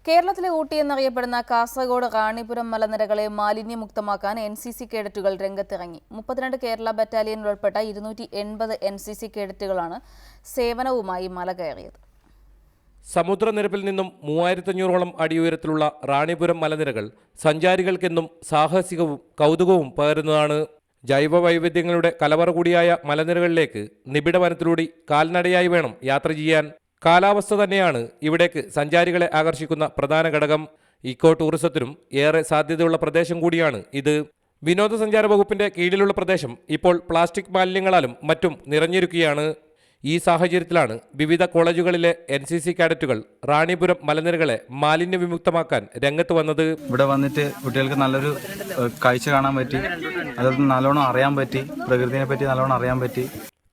കേരളത്തിലെ ഊട്ടി എന്നറിയപ്പെടുന്ന Kasaragod Ranipuram മലനിരകളെ മാലിന്യമുക്തമാക്കാൻ NCC കേഡറ്റുകൾ രംഗത്തിറങ്ങി. 32 Kerala battalion ഉൾപ്പെട്ട 280 NCC കേഡറ്റുകളാണ് സേവനവുമായി മല കയറിയത്. സമുദ്രനിരപ്പിൽ നിന്നും 3500ഓളം അടി ഉയരത്തിലുള്ള റാണിപുരം മലനിരകൾ സഞ്ചാരികൾക്കെന്നും സാഹസികവും കൗതുകവും പകരുന്നതാണ്. ജൈവ വൈവിധ്യങ്ങളുടെ കലവറ കൂടിയായ മലനിരകളിലേക്ക് നിബിഡ വനത്തിലൂടെ കാൽനടയായി വേണം യാത്ര ചെയ്യാൻ. കാലാവസ്ഥ തന്നെയാണ് ഇവിടേക്ക് സഞ്ചാരികളെ ആകർഷിക്കുന്ന പ്രധാന ഘടകം. ഇക്കോ ടൂറിസത്തിനും ഏറെ സാധ്യതയുള്ള പ്രദേശം കൂടിയാണ് ഇത്. വിനോദസഞ്ചാര വകുപ്പിന്റെ കീഴിലുള്ള പ്രദേശം ഇപ്പോൾ പ്ലാസ്റ്റിക് മാലിന്യങ്ങളാലും മറ്റും നിറഞ്ഞിരിക്കുകയാണ്. ഈ സാഹചര്യത്തിലാണ് വിവിധ കോളേജുകളിലെ NCC കാഡറ്റുകൾ റാണിപുരം മലനിരകളെ മാലിന്യ വിമുക്തമാക്കാൻ രംഗത്ത് വന്നത്. ഇവിടെ വന്നിട്ട് കുട്ടികൾക്ക് നല്ലൊരു കാഴ്ച കാണാൻ പറ്റി, അതായത് നല്ലോണം അറിയാൻ പറ്റി, പ്രകൃതിയെ പറ്റി നല്ലോണം അറിയാൻ പറ്റി.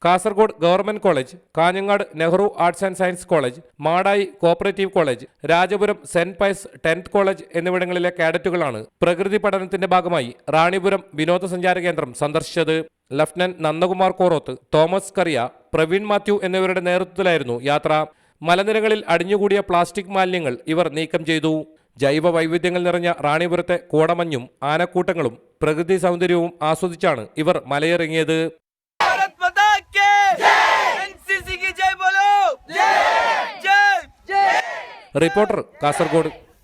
Kasaragod government college, Kanhangad Nehru arts and science college, Madayi cooperative college, Rajapuram saint Pius 10th college എന്നിവിടങ്ങളിലെ കാഡറ്റുകളാണ് പ്രകൃതി പഠനത്തിന്റെ ഭാഗമായി റാണിപുരം വിനോദസഞ്ചാര കേന്ദ്രം സന്ദർശിച്ചത്. ലഫ്റ്റനന്റ് നന്ദകുമാർ കോറോത്ത്, തോമസ് കറിയ, പ്രവീൺ മാത്യു എന്നിവരുടെ നേതൃത്വത്തിലായിരുന്നു യാത്ര. മലനിരകളിൽ അടിഞ്ഞുകൂടിയ പ്ലാസ്റ്റിക് മാലിന്യങ്ങൾ ഇവർ നീക്കം ചെയ്തു. ജൈവ വൈവിധ്യങ്ങൾ നിറഞ്ഞ റാണിപുരത്തെ കോടമഞ്ഞും ആനക്കൂട്ടങ്ങളും പ്രകൃതി സൗന്ദര്യവും ആസ്വദിച്ചാണ് ഇവർ മലയിറങ്ങിയത്. റിപ്പോർട്ടർ കാസർഗോഡ്.